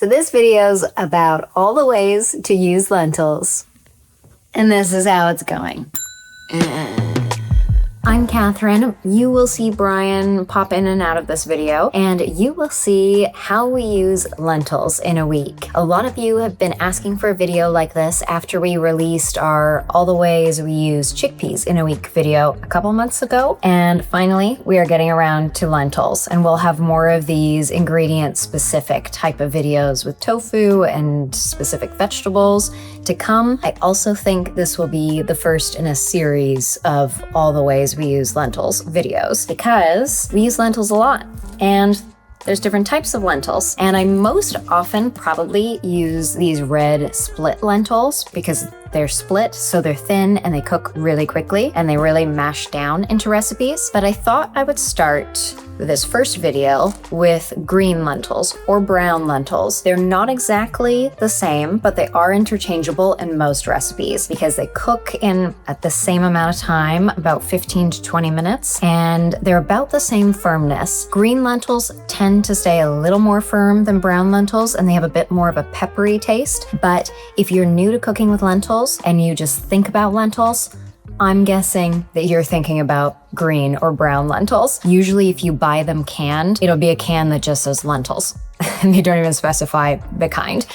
So this video's about all the ways to use lentils. And this is how it's going. I'm Catherine. You will see Bryan pop in and out of this video, and you will see how we use lentils in a week. A lot of you have been asking for a video like this after we released our All the Ways We Use Chickpeas in a Week video a couple months ago. And finally, we are getting around to lentils, and we'll have more of these ingredient-specific type of videos with tofu and specific vegetables to come. I also think this will be the first in a series of All the Ways We Use Lentils videos, because we use lentils a lot, and there's different types of lentils. And I most often probably use these red split lentils because they're split, so they're thin and they cook really quickly and they really mash down into recipes. But I thought I would start this first video with green lentils or brown lentils. They're not exactly the same, but they are interchangeable in most recipes because they cook in at the same amount of time, about 15 to 20 minutes, and they're about the same firmness. Green lentils tend to stay a little more firm than brown lentils, and they have a bit more of a peppery taste. But if you're new to cooking with lentils and you just think about lentils, I'm guessing that you're thinking about green or brown lentils. Usually if you buy them canned, it'll be a can that just says lentils and they don't even specify the kind.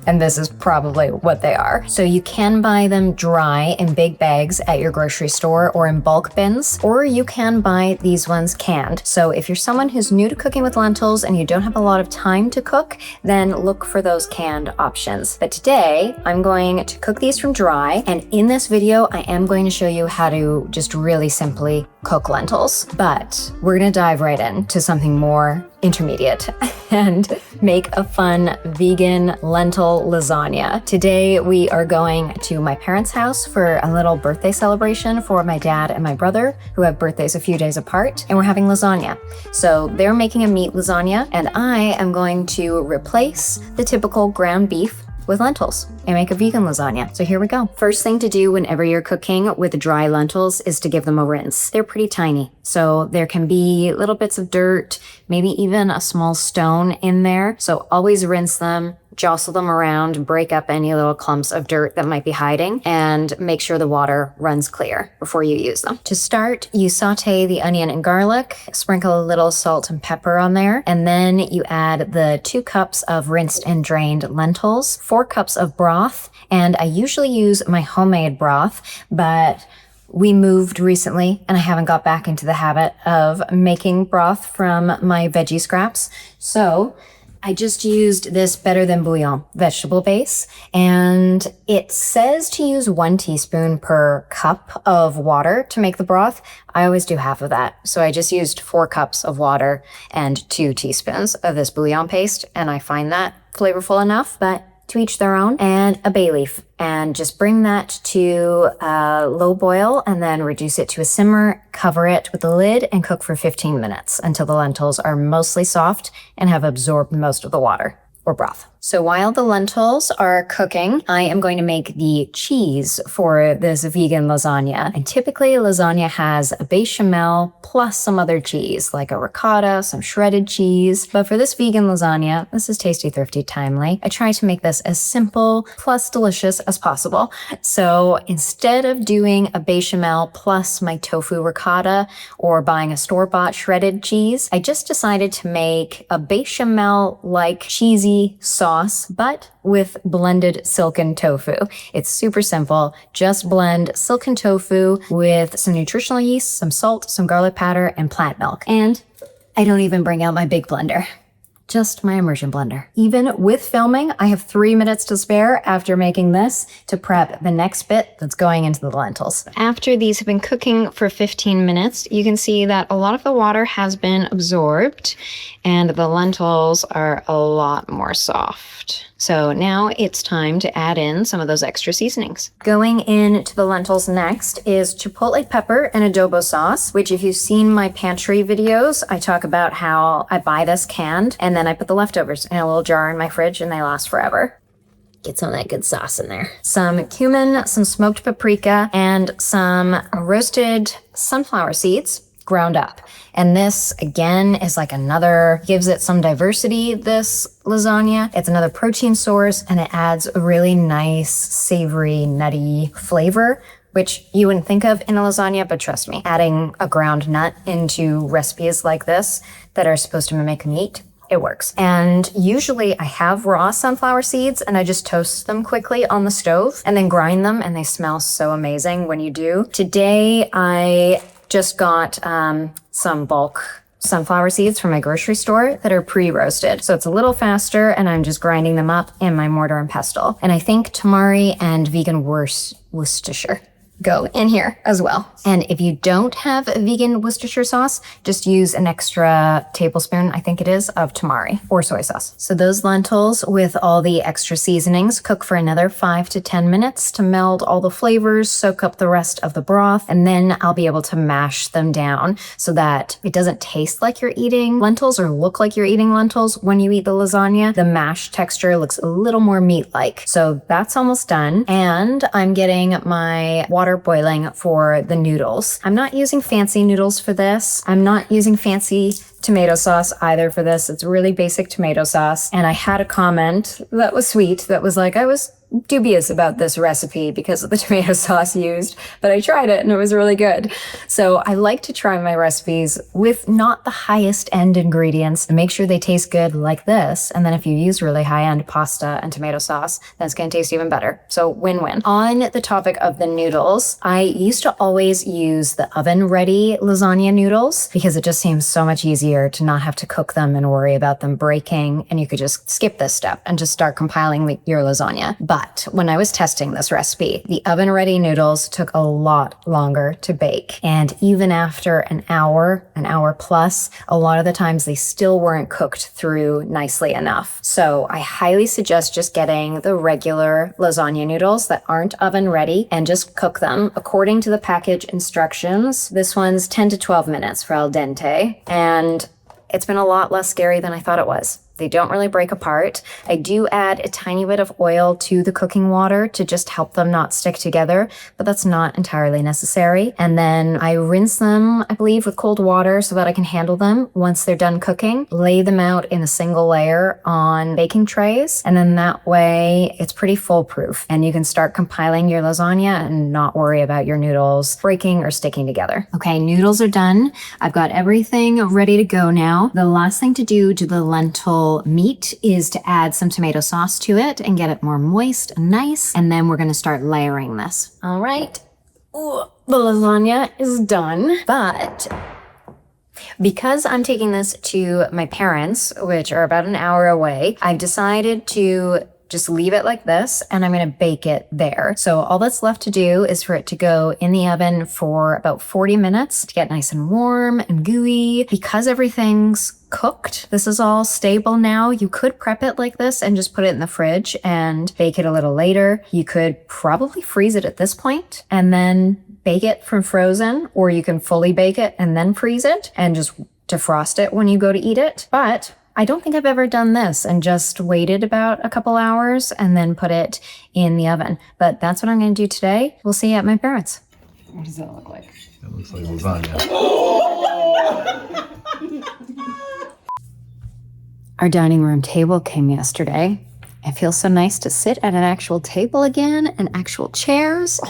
And this is probably what they are. So you can buy them dry in big bags at your grocery store or in bulk bins, or you can buy these ones canned. So if you're someone who's new to cooking with lentils and you don't have a lot of time to cook, then look for those canned options. But today I'm going to cook these from dry, and in this video I am going to show you how to just really simply cook lentils. But we're gonna dive right into something more intermediate and make a fun vegan lentil lasagna. Today we are going to my parents' house for a little birthday celebration for my dad and my brother, who have birthdays a few days apart, and we're having lasagna. So they're making a meat lasagna, and I am going to replace the typical ground beef with lentils and make a vegan lasagna. So here we go. First thing to do whenever you're cooking with dry lentils is to give them a rinse. They're pretty tiny, so there can be little bits of dirt, maybe even a small stone in there. So always rinse them, jostle them around, break up any little clumps of dirt that might be hiding, and make sure the water runs clear before you use them. To start, you saute the onion and garlic, sprinkle a little salt and pepper on there, and then you add the 2 cups of rinsed and drained lentils, 4 cups of broth, and I usually use my homemade broth, but we moved recently and I haven't got back into the habit of making broth from my veggie scraps. So I just used this Better Than Bouillon vegetable base, and it says to use 1 teaspoon per cup of water to make the broth. I always do half of that. So I just used 4 cups of water and 2 teaspoons of this bouillon paste, and I find that flavorful enough, but to each their own. And a bay leaf, and just bring that to a low boil and then reduce it to a simmer, cover it with the lid, and cook for 15 minutes until the lentils are mostly soft and have absorbed most of the water or broth. So while the lentils are cooking, I am going to make the cheese for this vegan lasagna. And typically lasagna has a bechamel plus some other cheese, like a ricotta, some shredded cheese. But for this vegan lasagna, this is tasty, thrifty, timely, I try to make this as simple plus delicious as possible. So instead of doing a bechamel plus my tofu ricotta or buying a store-bought shredded cheese, I just decided to make a bechamel-like cheesy sauce, but with blended silken tofu. It's super simple. Just blend silken tofu with some nutritional yeast, some salt, some garlic powder, and plant milk. And I don't even bring out my big blender. Just my immersion blender. Even with filming, I have 3 minutes to spare after making this to prep the next bit that's going into the lentils. After these have been cooking for 15 minutes, you can see that a lot of the water has been absorbed and the lentils are a lot more soft. So now it's time to add in some of those extra seasonings. Going into the lentils next is chipotle pepper and adobo sauce, which if you've seen my pantry videos, I talk about how I buy this canned and then I put the leftovers in a little jar in my fridge and they last forever. Get some of that good sauce in there. Some cumin, some smoked paprika, and some roasted sunflower seeds. ground up. And this, again, is like another, gives it some diversity, this lasagna. It's another protein source, and it adds a really nice, savory, nutty flavor, which you wouldn't think of in a lasagna, but trust me, adding a ground nut into recipes like this that are supposed to mimic meat, it works. And usually I have raw sunflower seeds and I just toast them quickly on the stove and then grind them, and they smell so amazing when you do. Today I just got some bulk sunflower seeds from my grocery store that are pre-roasted. So it's a little faster, and I'm just grinding them up in my mortar and pestle. And I think tamari and vegan Worcestershire go in here as well. And if you don't have vegan Worcestershire sauce, just use an extra tablespoon, I think it is, of tamari or soy sauce. So those lentils with all the extra seasonings cook for another 5 to 10 minutes to meld all the flavors, soak up the rest of the broth, and then I'll be able to mash them down so that it doesn't taste like you're eating lentils or look like you're eating lentils when you eat the lasagna. The mash texture looks a little more meat-like. So that's almost done. And I'm getting my water boiling for the noodles. I'm not using fancy noodles for this. I'm not using fancy tomato sauce either for this. It's really basic tomato sauce. And I had a comment that was sweet that was like, I was dubious about this recipe because of the tomato sauce used, but I tried it and it was really good. So I like to try my recipes with not the highest end ingredients and make sure they taste good like this. And then if you use really high end pasta and tomato sauce, then it's going to taste even better. So win-win. On the topic of the noodles, I used to always use the oven ready lasagna noodles because it just seems so much easier to not have to cook them and worry about them breaking. And you could just skip this step and just start compiling your lasagna. But when I was testing this recipe, the oven-ready noodles took a lot longer to bake. And even after an hour plus, a lot of the times they still weren't cooked through nicely enough. So I highly suggest just getting the regular lasagna noodles that aren't oven-ready and just cook them according to the package instructions. This one's 10 to 12 minutes for al dente, and it's been a lot less scary than I thought it was. They don't really break apart. I do add a tiny bit of oil to the cooking water to just help them not stick together, but that's not entirely necessary. And then I rinse them, I believe, with cold water so that I can handle them once they're done cooking. Lay them out in a single layer on baking trays, and then that way it's pretty foolproof. And you can start compiling your lasagna and not worry about your noodles breaking or sticking together. Okay, noodles are done. I've got everything ready to go now. The last thing to do to the lentil meat is to add some tomato sauce to it and get it more moist and nice. And then we're going to start layering this. All right. Ooh, the lasagna is done, but because I'm taking this to my parents, which are about an hour away, I've decided to just leave it like this, and I'm going to bake it there. So all that's left to do is for it to go in the oven for about 40 minutes to get nice and warm and gooey. Because everything's cooked, this is all stable now. You could prep it like this and just put it in the fridge and bake it a little later. You could probably freeze it at this point and then bake it from frozen, or you can fully bake it and then freeze it and just defrost it when you go to eat it. But I don't think I've ever done this and just waited about a couple hours and then put it in the oven. But that's what I'm going to do today. We'll see you at my parents'. What does that look like? It looks like lasagna. Our dining room table came yesterday. It feels so nice to sit at an actual table again and actual chairs.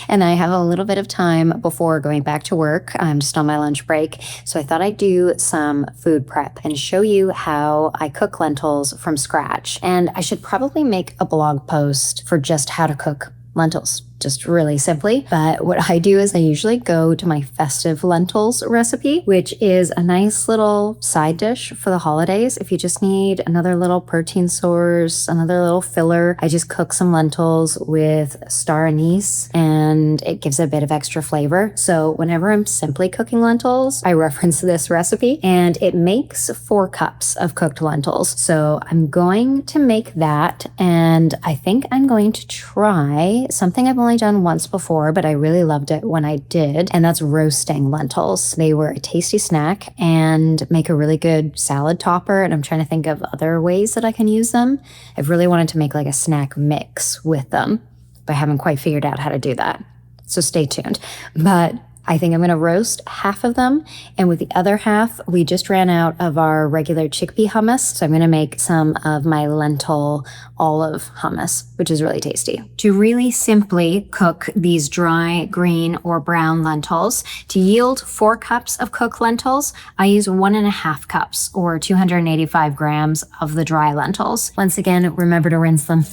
And I have a little bit of time before going back to work. I'm just on my lunch break. So I thought I'd do some food prep and show you how I cook lentils from scratch. And I should probably make a blog post for just how to cook lentils, just really simply. But what I do is I usually go to my festive lentils recipe, which is a nice little side dish for the holidays. If you just need another little protein source, another little filler, I just cook some lentils with star anise and it gives a bit of extra flavor. So whenever I'm simply cooking lentils, I reference this recipe, and it makes 4 cups of cooked lentils. So I'm going to make that, and I think I'm going to try something I've only done once before, but I really loved it when I did, and that's roasting lentils. They were a tasty snack and make a really good salad topper, and I'm trying to think of other ways that I can use them. I've really wanted to make like a snack mix with them, but I haven't quite figured out how to do that. So stay tuned. But I think I'm going to roast half of them. And with the other half, we just ran out of our regular chickpea hummus. So I'm going to make some of my lentil olive hummus, which is really tasty. To really simply cook these dry green or brown lentils, to yield 4 cups of cooked lentils, I use 1.5 cups or 285 grams of the dry lentils. Once again, remember to rinse them.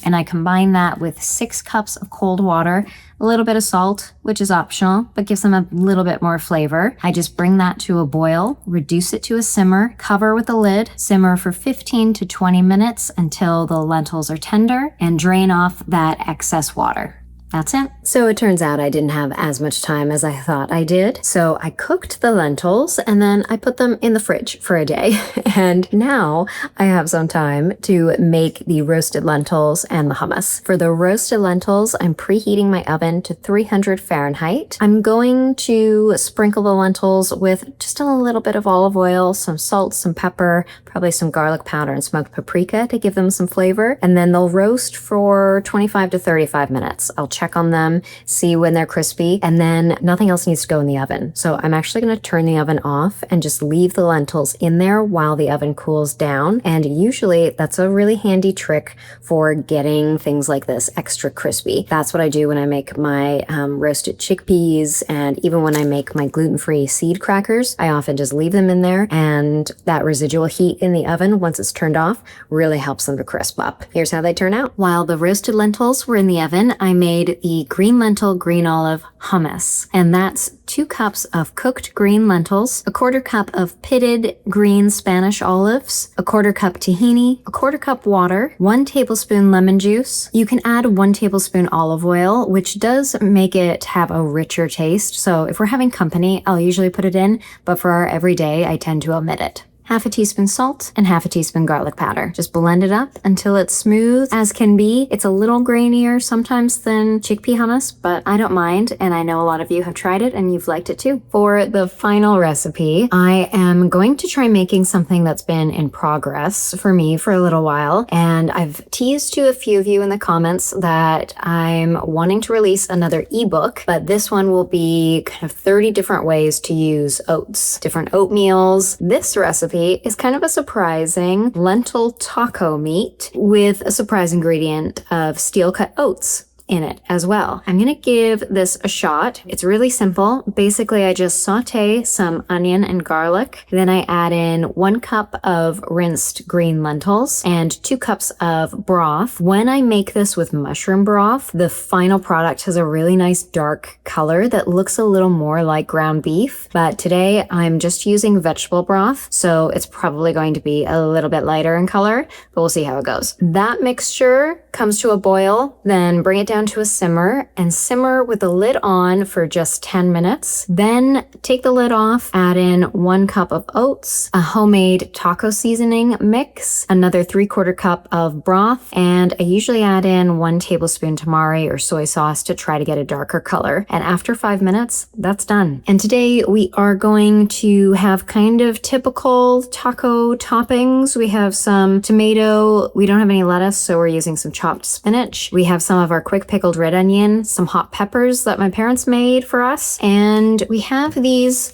And I combine that with 6 cups of cold water, a little bit of salt, which is optional, but gives them a little bit more flavor. I just bring that to a boil, reduce it to a simmer, cover with a lid, simmer for 15 to 20 minutes until the lentils are tender, and drain off that excess water. That's it. So it turns out I didn't have as much time as I thought I did. So I cooked the lentils and then I put them in the fridge for a day. And now I have some time to make the roasted lentils and the hummus. For the roasted lentils, I'm preheating my oven to 300 Fahrenheit. I'm going to sprinkle the lentils with just a little bit of olive oil, some salt, some pepper, probably some garlic powder and smoked paprika to give them some flavor. And then they'll roast for 25 to 35 minutes. I'll check on them, see when they're crispy, and then nothing else needs to go in the oven. So I'm actually going to turn the oven off and just leave the lentils in there while the oven cools down. And usually that's a really handy trick for getting things like this extra crispy. That's what I do when I make my roasted chickpeas, and even when I make my gluten-free seed crackers, I often just leave them in there, and that residual heat in the oven, once it's turned off, really helps them to crisp up. Here's how they turn out. While the roasted lentils were in the oven, I made the green lentil, green olive hummus. And that's 2 cups of cooked green lentils, 1/4 cup of pitted green Spanish olives, 1/4 cup tahini, 1/4 cup water, 1 tablespoon lemon juice. You can add 1 tablespoon olive oil, which does make it have a richer taste. So if we're having company, I'll usually put it in, but for our everyday, I tend to omit it. 1/2 teaspoon salt, and 1/2 teaspoon garlic powder. Just blend it up until it's smooth as can be. It's a little grainier sometimes than chickpea hummus, but I don't mind, and I know a lot of you have tried it and you've liked it too. For the final recipe, I am going to try making something that's been in progress for me for a little while, and I've teased to a few of you in the comments that I'm wanting to release another ebook, but this one will be kind of 30 different ways to use oats, different oatmeals. This recipe is kind of a surprising lentil taco meat with a surprise ingredient of steel-cut oats in it as well. I'm gonna give this a shot. It's really simple. Basically, I just saute some onion and garlic. Then I add in 1 cup of rinsed green lentils and 2 cups of broth. When I make this with mushroom broth, the final product has a really nice dark color that looks a little more like ground beef. But today I'm just using vegetable broth, so it's probably going to be a little bit lighter in color, but we'll see how it goes. That mixture comes to a boil, then bring it down to a simmer and simmer with the lid on for just 10 minutes. Then take the lid off, add in 1 cup of oats, a homemade taco seasoning mix, another 3/4 cup of broth, and I usually add in 1 tablespoon tamari or soy sauce to try to get a darker color. And after 5 minutes, that's done. And today we are going to have kind of typical taco toppings. We have some tomato. We don't have any lettuce, so we're using some chopped spinach. We have some of our quick pickled red onion, some hot peppers that my parents made for us, and we have these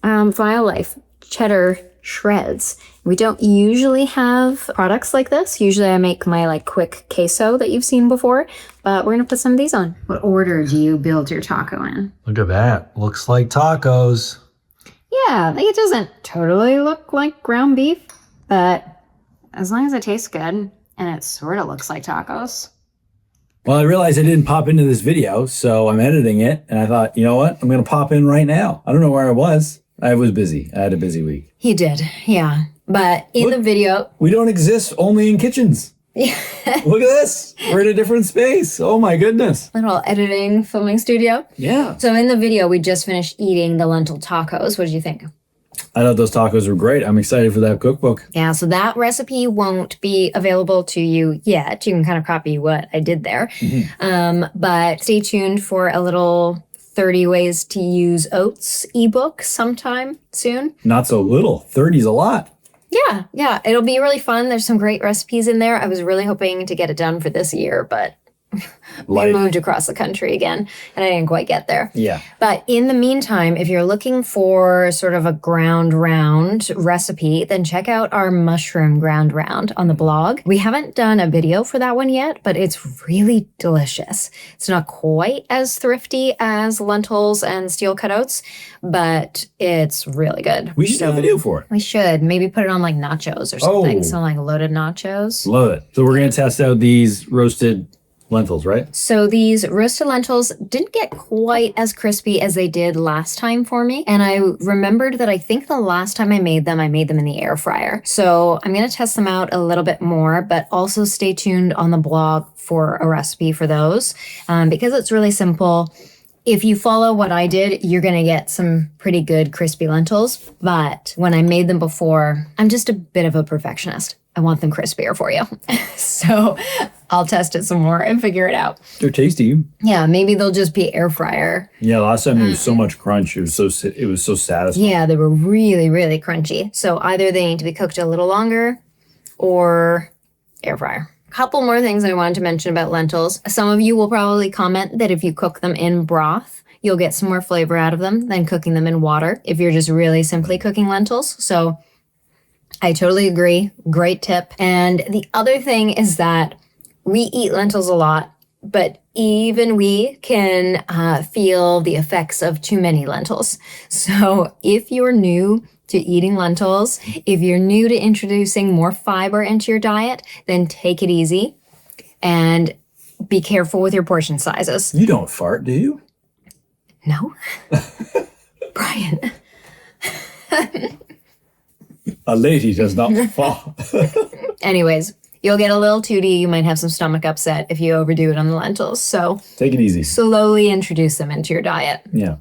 Violife cheddar shreds. We don't usually have products like this. Usually I make my quick queso that you've seen before, but we're gonna put some of these on. What order do you build your taco in? Look at that. Looks like tacos. Yeah, it doesn't totally look like ground beef, but as long as it tastes good and it sort of looks like tacos. Well, I realized I didn't pop into this video, so I'm editing it, and I thought, you know what? I'm going to pop in right now. I don't know where I was. I was busy. I had a busy week. He did, yeah. But in the video... We don't exist only in kitchens. Yeah. Look at this. We're in a different space. Oh, my goodness. Little editing, filming studio. Yeah. So in the video, we just finished eating the lentil tacos. What did you think? I thought those tacos were great. I'm excited for that cookbook. Yeah, so that recipe won't be available to you yet. You can kind of copy what I did there. Mm-hmm. But stay tuned for a little 30 ways to use oats ebook sometime soon. Not so little. 30's a lot. Yeah, it'll be really fun. There's some great recipes in there. I was really hoping to get it done for this year, but We moved across the country again, and I didn't quite get there. Yeah. But in the meantime, if you're looking for sort of a ground round recipe, then check out our mushroom ground round on the blog. We haven't done a video for that one yet, but it's really delicious. It's not quite as thrifty as lentils and steel cutouts, but it's really good. We should do a video for it. We should. Maybe put it on like nachos or something. So like loaded nachos. Love it. So we're going to test out these roasted lentils, right? So these roasted lentils didn't get quite as crispy as they did last time for me. And I remembered that I think the last time I made them in the air fryer. So I'm going to test them out a little bit more, but also stay tuned on the blog for a recipe for those because it's really simple. If you follow what I did, you're going to get some pretty good crispy lentils. But when I made them before, I'm just a bit of a perfectionist. I want them crispier for you. So I'll test it some more and figure it out. They're tasty. Yeah, maybe they'll just be air fryer. Yeah, last time there was so much crunch. It was so satisfying. Yeah, they were really, really crunchy. So either they need to be cooked a little longer or air fryer. Couple more things I wanted to mention about lentils. Some of you will probably comment that if you cook them in broth, you'll get some more flavor out of them than cooking them in water if you're just really simply cooking lentils. So I totally agree. Great tip. And the other thing is that we eat lentils a lot, but even we can feel the effects of too many lentils. So if you're new to eating lentils, if you're new to introducing more fiber into your diet, then take it easy and be careful with your portion sizes. You don't fart, do you? No. Bryan. A lady does not fall. Anyways, you'll get a little tooty. You might have some stomach upset if you overdo it on the lentils. So take it easy. Slowly introduce them into your diet. Yeah.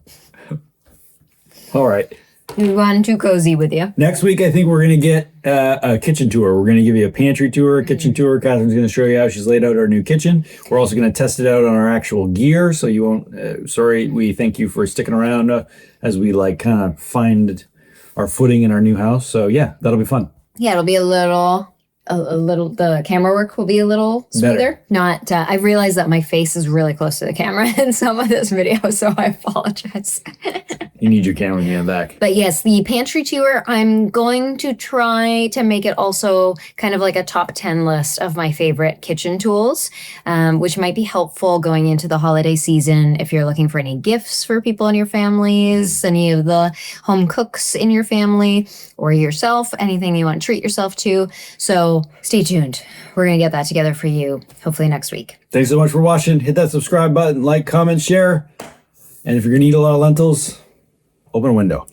All right. We've gone too cozy with you. Next week, I think we're going to get a kitchen tour. We're going to give you a pantry tour, a kitchen tour. Catherine's going to show you how she's laid out our new kitchen. We're also going to test it out on our actual gear. So you won't, sorry, we thank you for sticking around as we like kind of find our footing in our new house. So yeah, that'll be fun. Yeah, it'll be a little, the camera work will be a little smoother. Not, I realized that my face is really close to the camera in some of this video, so I apologize. You need your camera hand back. But yes, the pantry tour, I'm going to try to make it also kind of like a top 10 list of my favorite kitchen tools, which might be helpful going into the holiday season if you're looking for any gifts for people in your families, any of the home cooks in your family or yourself, anything you want to treat yourself to. So stay tuned. We're going to get that together for you hopefully next week. Thanks so much for watching. Hit that subscribe button, like, comment, share. And if you're going to eat a lot of lentils, open a window.